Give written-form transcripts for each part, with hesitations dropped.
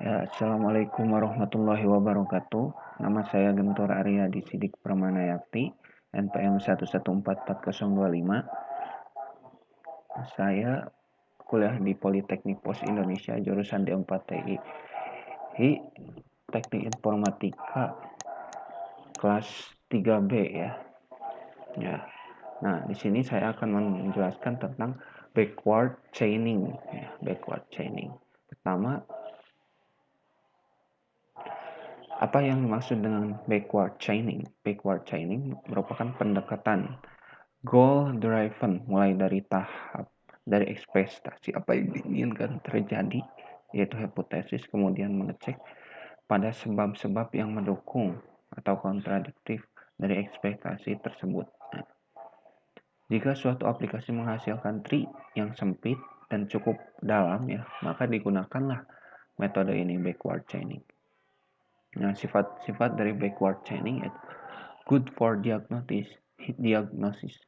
Ya, Assalamualaikum warahmatullahi wabarakatuh. Nama saya Gentor Arya Sidik Permanayakti, NPM 1144025. Saya kuliah di Politeknik Pos Indonesia, jurusan D4TI, Teknik Informatika, kelas 3B ya. Nah, di sini saya akan menjelaskan tentang backward chaining. Backward chaining. Pertama, apa yang dimaksud dengan backward chaining? Backward chaining merupakan pendekatan goal driven, mulai dari dari ekspektasi apa yang diinginkan terjadi, yaitu hipotesis, kemudian mengecek pada sebab-sebab yang mendukung atau kontradiktif dari ekspektasi tersebut. Nah, jika suatu aplikasi menghasilkan tree yang sempit dan cukup dalam ya, maka digunakanlah metode ini, backward chaining. Nah, sifat-sifat dari backward chaining itu good for diagnosis,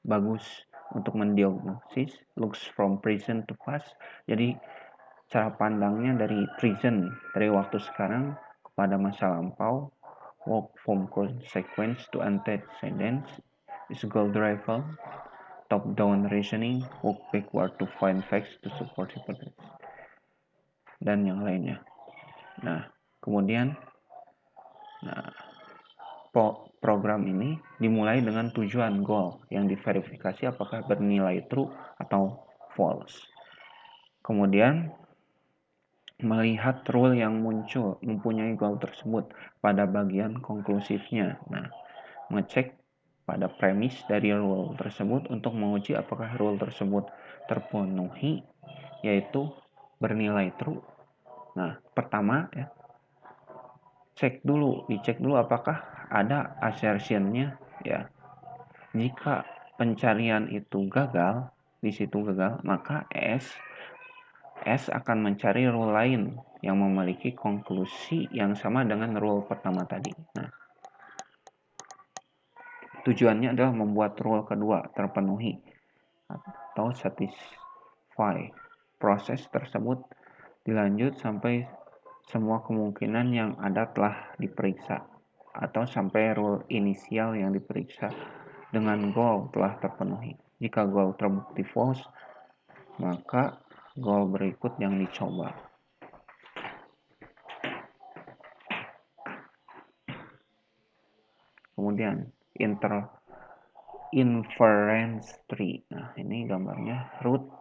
bagus untuk mendiagnosis, looks from present to past. Jadi cara pandangnya dari present, dari waktu sekarang kepada masa lampau, work from consequence to antecedents, is goal driven, top down reasoning, work backward to find facts to support hypothesis, dan yang lainnya. Nah, kemudian program ini dimulai dengan tujuan goal yang diverifikasi apakah bernilai true atau false. Kemudian melihat rule yang muncul mempunyai goal tersebut pada bagian konklusifnya. Nah, mengecek pada premis dari rule tersebut untuk menguji apakah rule tersebut terpenuhi, yaitu bernilai true. Nah, pertama ya, dicek dulu apakah ada assertion-nya ya. Jika pencarian itu gagal, di situ gagal, maka S akan mencari rule lain yang memiliki konklusi yang sama dengan rule pertama tadi. Nah, tujuannya adalah membuat rule kedua terpenuhi atau satisfy. Proses tersebut dilanjut sampai semua kemungkinan yang ada telah diperiksa atau sampai rule inisial yang diperiksa dengan goal telah terpenuhi. Jika goal terbukti false, maka goal berikut yang dicoba. Kemudian inference tree. Nah, ini gambarnya root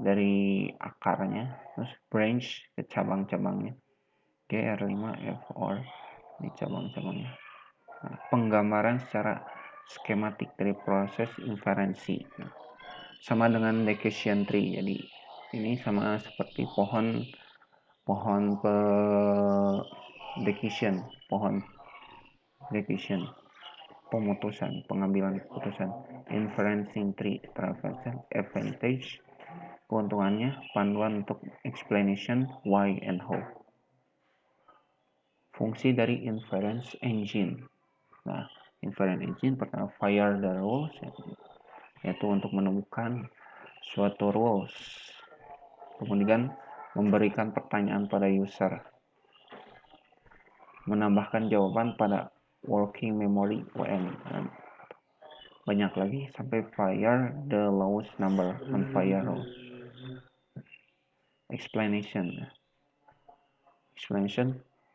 dari akarnya, terus branch ke cabang-cabangnya. GR5F4 ini cabang-cabangnya. Nah, penggambaran secara skematik dari proses inferensi. Nah, sama dengan decision tree. Jadi ini sama seperti pohon decision, pengambilan keputusan. Inferencing tree, traversal advantage, keuntungannya panduan untuk explanation why and how. Fungsi dari inference engine. Nah, inference engine pertama fire the rules, yaitu untuk menemukan suatu rules, kemudian memberikan pertanyaan pada user, menambahkan jawaban pada working memory WM, banyak lagi sampai fire the lowest number on fire rules. Explanation,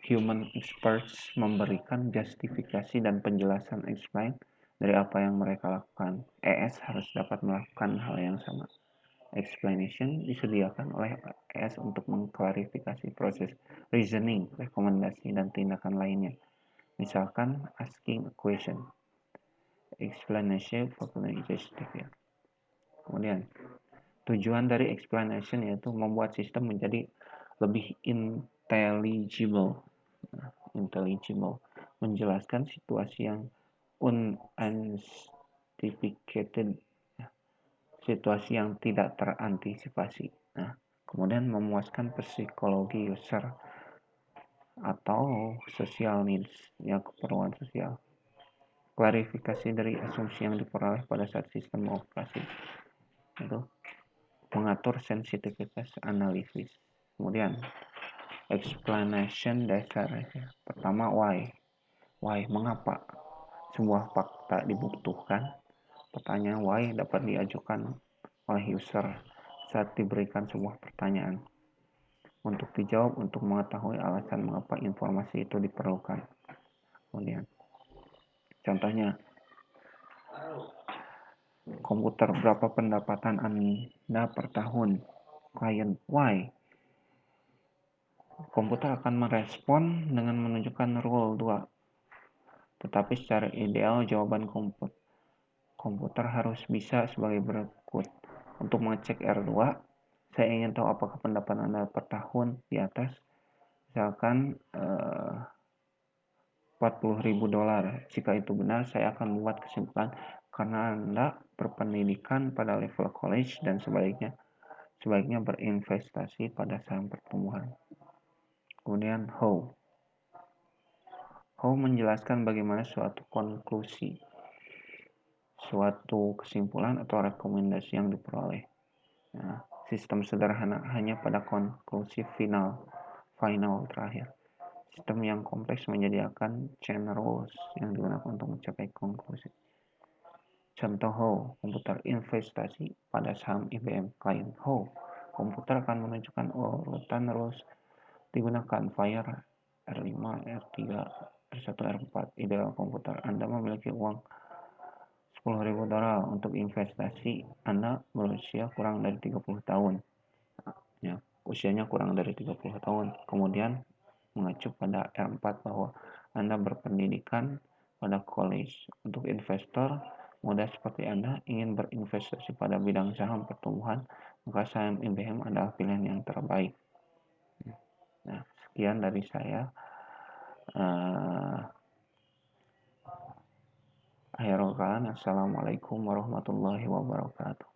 human experts memberikan justifikasi dan penjelasan explain dari apa yang mereka lakukan. ES harus dapat melakukan hal yang sama. Explanation disediakan oleh ES untuk mengklarifikasi proses reasoning, rekomendasi, dan tindakan lainnya. Misalkan asking a question. Explanation popularly justified. Kemudian tujuan dari explanation yaitu membuat sistem menjadi lebih intelligible, menjelaskan situasi yang unanticipated, situasi yang tidak terantisipasi. Nah, kemudian memuaskan psikologi user atau social needs, yang keperluan sosial. Klarifikasi dari asumsi yang diperoleh pada saat sistem operasi itu mengatur sensitivitas analisis. Kemudian Explanation dasarnya. Pertama, why. Why, mengapa? Sebuah fakta dibutuhkan. Pertanyaan why dapat diajukan oleh user saat diberikan sebuah pertanyaan. Untuk dijawab untuk mengetahui alasan mengapa informasi itu diperlukan. Kemudian, contohnya, komputer, berapa pendapatan Anda per tahun? Klien, why? Komputer akan merespon dengan menunjukkan rule 2. Tetapi secara ideal jawaban komputer harus bisa sebagai berikut. Untuk mengecek R2, saya ingin tahu apakah pendapatan Anda per tahun di atas, misalkan $40.000. Jika itu benar, saya akan membuat kesimpulan karena Anda berpendidikan pada level college dan sebaiknya berinvestasi pada saham pertumbuhan. Kemudian how. How menjelaskan bagaimana suatu konklusi, suatu kesimpulan atau rekomendasi yang diperoleh. Nah, sistem sederhana hanya pada konklusi final terakhir. Sistem yang kompleks menyediakan chain rules yang digunakan untuk mencapai konklusi. Contoh how, komputer investasi pada saham IBM. Klien, how, komputer akan menunjukkan urutan rules digunakan FIRE, R5, R3, R1, R4. Ideal komputer Anda memiliki uang $10.000 untuk investasi. Anda berusia kurang dari 30 tahun. Ya, usianya kurang dari 30 tahun. Kemudian mengacu pada R4 bahwa Anda berpendidikan pada college. Untuk investor muda seperti Anda ingin berinvestasi pada bidang saham pertumbuhan, maka saham IBM adalah pilihan yang terbaik. Nah, sekian dari saya. Akhirul kalam, assalamualaikum warahmatullahi wabarakatuh.